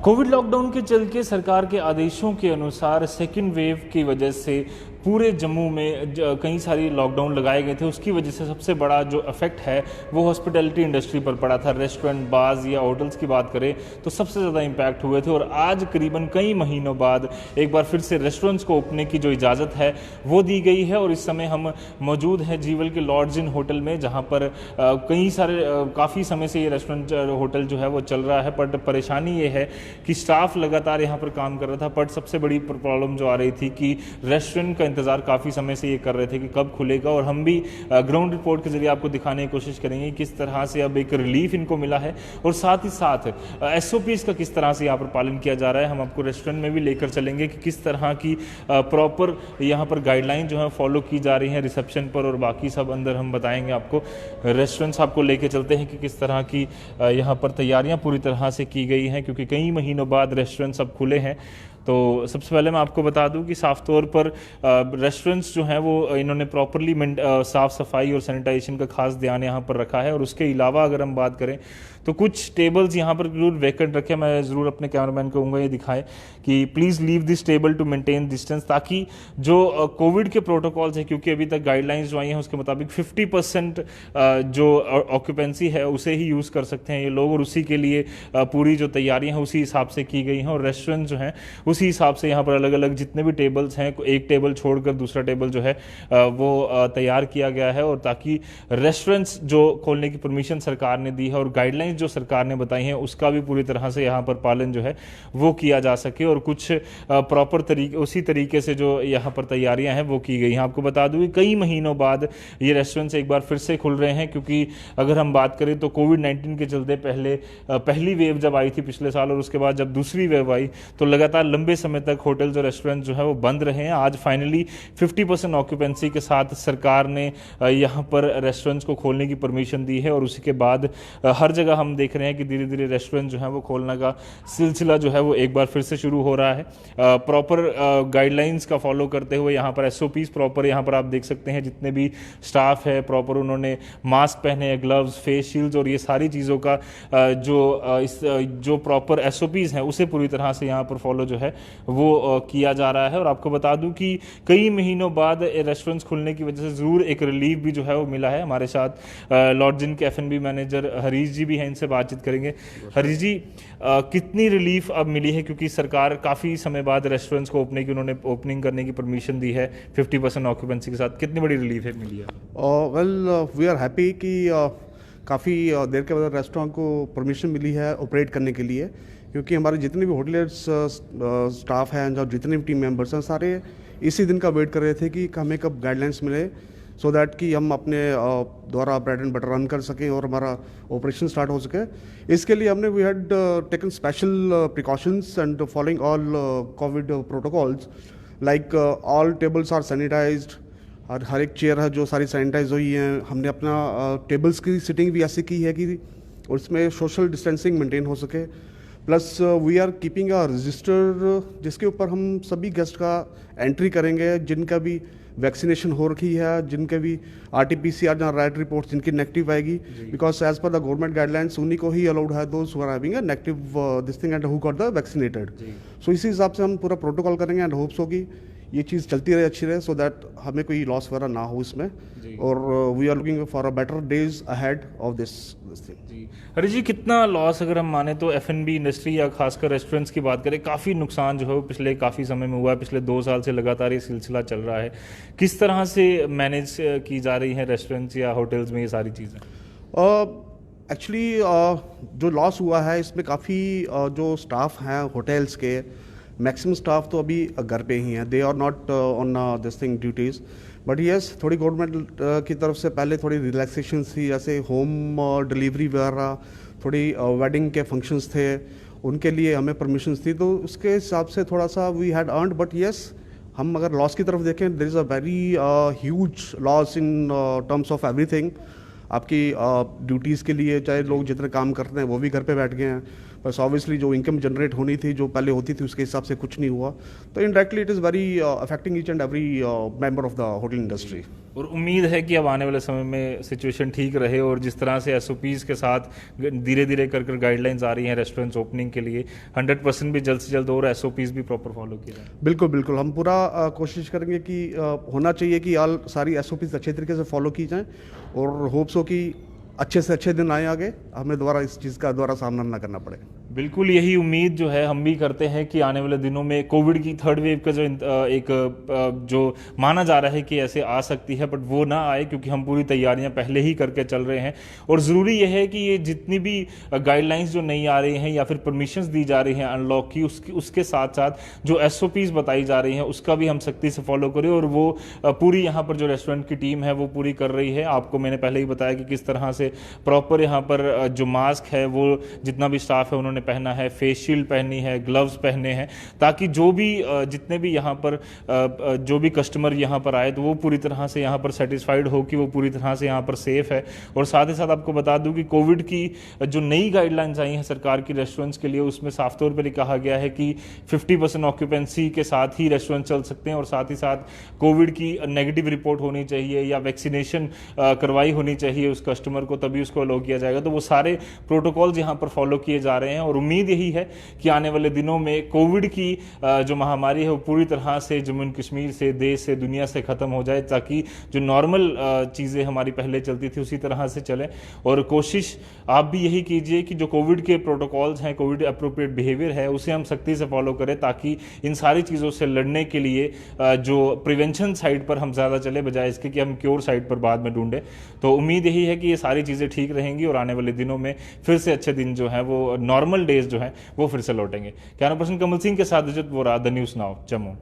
Covid lockdown के चलते सरकार के आदेशों के अनुसार सेकेंड वेव की वजह से पूरे जम्मू में कई सारी लॉकडाउन लगाए गए थे। उसकी वजह से सबसे बड़ा जो इफेक्ट है वो हॉस्पिटैलिटी इंडस्ट्री पर पड़ा था। रेस्टोरेंट, बार्स या होटल्स की बात करें तो सबसे ज़्यादा इम्पैक्ट हुए थे और आज करीबन कई महीनों बाद एक बार फिर से रेस्टोरेंट्स को ओपने की जो इजाज़त है वो दी गई है। और इस समय हम मौजूद हैं जीवल के लॉर्ड्स इन होटल में, जहाँ पर कई सारे काफ़ी समय से ये रेस्टोरेंट होटल जो है वो चल रहा है। बट परेशानी ये है कि स्टाफ लगातार यहाँ पर काम कर रहा था, बट सबसे बड़ी प्रॉब्लम जो आ रही थी कि रेस्टोरेंट का इंतजार काफ़ी समय से ये कर रहे थे कि कब खुलेगा। और हम भी ग्राउंड रिपोर्ट के जरिए आपको दिखाने की कोशिश करेंगे किस तरह से अब एक रिलीफ इनको मिला है और साथ ही साथ SOPs का किस तरह से यहाँ पर पालन किया जा रहा है। हम आपको रेस्टोरेंट में भी लेकर चलेंगे कि किस तरह की प्रॉपर यहाँ पर गाइडलाइन जो है फॉलो की जा रही है रिसेप्शन पर, और बाकी सब अंदर हम बताएंगे आपको। रेस्टोरेंट्स आपको लेके चलते हैं कि किस तरह की यहाँ पर तैयारियाँ पूरी तरह से की गई हैं, क्योंकि कई महीनों बाद रेस्टोरेंट्स अब खुले हैं। तो सबसे पहले मैं आपको बता दूं कि साफ तौर पर रेस्टोरेंट्स जो हैं वो इन्होंने प्रॉपरली साफ़ सफाई और सैनिटाइजेशन का खास ध्यान यहाँ पर रखा है। और उसके अलावा अगर हम बात करें तो कुछ टेबल्स यहाँ पर जरूर वैकेंट रखे। मैं ज़रूर अपने कैमरामैन को कहूँगा ये दिखाएं कि please leave this table to maintain distance, ताकि जो कोविड के प्रोटोकॉल्स हैं, क्योंकि अभी तक गाइडलाइंस जो आई हैं उसके मुताबिक 50% जो ऑक्यूपेंसी है उसे ही यूज़ कर सकते हैं ये लोग, और उसी के लिए पूरी जो तैयारियाँ हैं उसी हिसाब से की गई हैं। और रेस्टोरेंट जो हैं उसी हिसाब से यहाँ पर अलग अलग जितने भी टेबल्स हैं, एक टेबल छोड़कर दूसरा टेबल जो है वो तैयार किया गया है, और ताकि रेस्टोरेंट्स जो खोलने की परमिशन सरकार ने दी है और गाइडलाइंस जो सरकार ने बताई हैं उसका भी पूरी तरह से यहाँ पर पालन जो है वो किया जा सके, और कुछ प्रॉपर तरीके उसी तरीके से जो यहाँ पर तैयारियां हैं वो की गई हैं। आपको बता दूं कि कई महीनों बाद ये रेस्टोरेंट्स एक बार फिर से खुल रहे हैं, क्योंकि अगर हम बात करें तो कोविड-19 के चलते पहली वेव जब आई थी पिछले साल और उसके बाद जब दूसरी वेव आई तो लगातार लंबे समय तक होटल्स और रेस्टोरेंट जो है वो बंद रहे हैं। आज फाइनली 50% ऑक्यूपेंसी के साथ सरकार ने यहाँ पर रेस्टोरेंट्स को खोलने की परमिशन दी है, और उसी के बाद हर जगह हम देख रहे हैं कि धीरे धीरे रेस्टोरेंट जो है वो खोलने का सिलसिला जो है वो एक बार फिर से शुरू हो रहा है। प्रॉपर गाइडलाइंस का फॉलो करते हुए यहाँ पर SOPs प्रॉपर यहाँ पर आप देख सकते हैं जितने भी स्टाफ है प्रॉपर उन्होंने मास्क पहने हैं, ग्लव्स, फेस शील्ड्स और ये सारी चीज़ों का जो प्रॉपर SOPs हैं उसे पूरी तरह से यहाँ पर फॉलो जो है वो किया जा रहा है। और आपको बता दूं कि कई महीनों बाद रेस्टोरेंट्स खुलने की वजह से ज़रूर एक रिलीफ भी जो है वो मिला है। हमारे साथ लॉर्ड्स इन के F&B मैनेजर हरीश जी भी हैं, इनसे बातचीत करेंगे। हरीश जी, कितनी रिलीफ अब मिली है, क्योंकि सरकार काफ़ी समय बाद रेस्टोरेंट्स को उन्होंने ओपनिंग करने की परमिशन दी है 50% ऑक्यूपेंसी के साथ, कितनी बड़ी रिलीफ है मिली है? वेल, वी आर हैप्पी कि काफ़ी देर के बाद रेस्टोरेंट को परमिशन मिली है ऑपरेट करने के लिए, क्योंकि हमारे जितने भी होटलियर्स स्टाफ हैं और जितने भी टीम मेंबर्स हैं सारे इसी दिन का वेट कर रहे थे कि हमें कब गाइडलाइंस मिले, सो दैट कि हम अपने द्वारा ब्रेड एंड बटर रन कर सकें और हमारा ऑपरेशन स्टार्ट हो सके। इसके लिए हमने we had taken special precautions and following all Covid protocols, like all tables are sanitised, और हर एक चेयर है जो सारी सैनिटाइज हुई हैं। हमने अपना टेबल्स की सिटिंग भी ऐसी की है कि उसमें सोशल डिस्टेंसिंग मेंटेन हो सके। Plus we are keeping a register जिसके ऊपर हम सभी गेस्ट का एंट्री करेंगे जिनका भी वैक्सीनेशन हो रखी है, जिनके भी RT-PCR या रैट रिपोर्ट जिनकी नेगेटिव आएगी, because as per the government guidelines उन्हीं को ही अलाउड है those who are having a negative this thing and who got the vaccinated. So इसी हिसाब से हम पूरा प्रोटोकॉल करेंगे एंड होप्स होगी ये चीज़ चलती रहे, अच्छी रहे, सो दैट हमें कोई लॉस वगैरह ना हो इसमें। और we are looking for a better days ahead of this thing. Hari ji, कितना लॉस अगर हम माने तो F&B इंडस्ट्री या खासकर रेस्टोरेंट्स की बात करें, काफ़ी नुकसान जो है वो पिछले काफ़ी समय में हुआ है, पिछले 2 साल से लगातार ये सिलसिला चल रहा है। किस तरह से मैनेज की जा रही है रेस्टोरेंट्स या होटल्स में ये सारी चीज़ें? एक्चुअली जो लॉस हुआ है इसमें काफ़ी जो स्टाफ हैं होटल्स के, मैक्सिमम स्टाफ तो अभी घर पे ही हैं, they are not on this thing duties. But yes, थोड़ी गवर्नमेंट की तरफ से पहले थोड़ी रिलैक्सेशन थी, जैसे होम डिलीवरी वगैरह, थोड़ी वेडिंग के फंक्शंस थे उनके लिए हमें परमिशंस थी, तो उसके हिसाब से थोड़ा सा we had earned. But yes, हम अगर लॉस की तरफ देखें, there is a very huge loss in terms of everything. आपकी ड्यूटीज़ के लिए चाहे लोग जितने काम करते हैं वो भी घर पे बैठ गए हैं, बस ऑब्वियसली जो इनकम जनरेट होनी थी, जो पहले होती थी, उसके हिसाब से कुछ नहीं हुआ। तो indirectly it is very affecting each and every member of the hotel industry. और उम्मीद है कि अब आने वाले समय में सिचुएशन ठीक रहे और जिस तरह से एसओपीज़ के साथ धीरे धीरे कर गाइडलाइंस आ रही हैं रेस्टोरेंट्स ओपनिंग के लिए, 100% भी जल्द से जल्द और एसओपीज़ भी प्रॉपर फॉलो की जाए। बिल्कुल बिल्कुल, हम पूरा कोशिश करेंगे कि होना चाहिए कि ऑल सारी एसओपीज़ अच्छे तरीके से फॉलो की जाएँ और होप्स हो कि अच्छे से अच्छे दिन आए आगे, हमें दोबारा इस चीज़ का दोबारा सामना ना करना पड़े। बिल्कुल यही उम्मीद जो है हम भी करते हैं कि आने वाले दिनों में कोविड की थर्ड वेव का जो जो माना जा रहा है कि ऐसे आ सकती है, बट वो ना आए, क्योंकि हम पूरी तैयारियां पहले ही करके चल रहे हैं। और ज़रूरी यह है कि ये जितनी भी गाइडलाइंस जो नहीं आ रही हैं या फिर परमिशंस दी जा रही हैं अनलॉक की, उसके साथ साथ जो एसओपीज़ बताई जा रही हैं उसका भी हम सख्ती से फॉलो करें। और वो पूरी यहाँ पर जो रेस्टोरेंट की टीम है वो पूरी कर रही है। आपको मैंने पहले ही बताया कि किस तरह से प्रॉपर यहाँ पर जो मास्क है वो जितना भी स्टाफ है उन्होंने पहना है, फेस शील्ड पहनी है, ग्लव्स पहने हैं, ताकि जो भी जितने भी यहाँ पर जो भी कस्टमर यहाँ पर आए तो वो पूरी तरह से यहाँ पर सेटिस्फाइड हो कि वो पूरी तरह से यहाँ पर सेफ है। और साथ ही साथ आपको बता दूं कि कोविड की जो नई गाइडलाइंस आई हैं सरकार की रेस्टोरेंट्स के लिए, उसमें साफ तौर पर कहा गया है कि 50% ऑक्यूपेंसी के साथ ही रेस्टोरेंट चल सकते हैं और साथ ही साथ कोविड की नेगेटिव रिपोर्ट होनी चाहिए या वैक्सीनेशन करवाई होनी चाहिए उस कस्टमर को, तभी उसको अलाउ किया जाएगा। तो वो सारे प्रोटोकॉल्स यहाँ पर फॉलो किए जा रहे हैं और उम्मीद यही है कि आने वाले दिनों में कोविड की जो महामारी है वो पूरी तरह से जम्मू एंड कश्मीर से, देश से, दुनिया से ख़त्म हो जाए, ताकि जो नॉर्मल चीज़ें हमारी पहले चलती थी उसी तरह से चलें। और कोशिश आप भी यही कीजिए कि जो कोविड के प्रोटोकॉल्स हैं, कोविड अप्रोप्रिएट बिहेवियर है, उसे हम सख्ती से फॉलो करें, ताकि इन सारी चीज़ों से लड़ने के लिए जो प्रिवेंशन साइड पर हम ज़्यादा चले, बजाय इसके कि हम क्योर साइड पर बाद में ढूंढें। तो उम्मीद यही है कि ये सारी चीज़ें ठीक रहेंगी और आने वाले दिनों में फिर से अच्छे दिन जो हैं वो नॉर्मल डेज जो हैं वो फिर से लौटेंगे। कैमरा पर्सन कमल सिंह के साथ Ajit Vora, the news now, Jammu.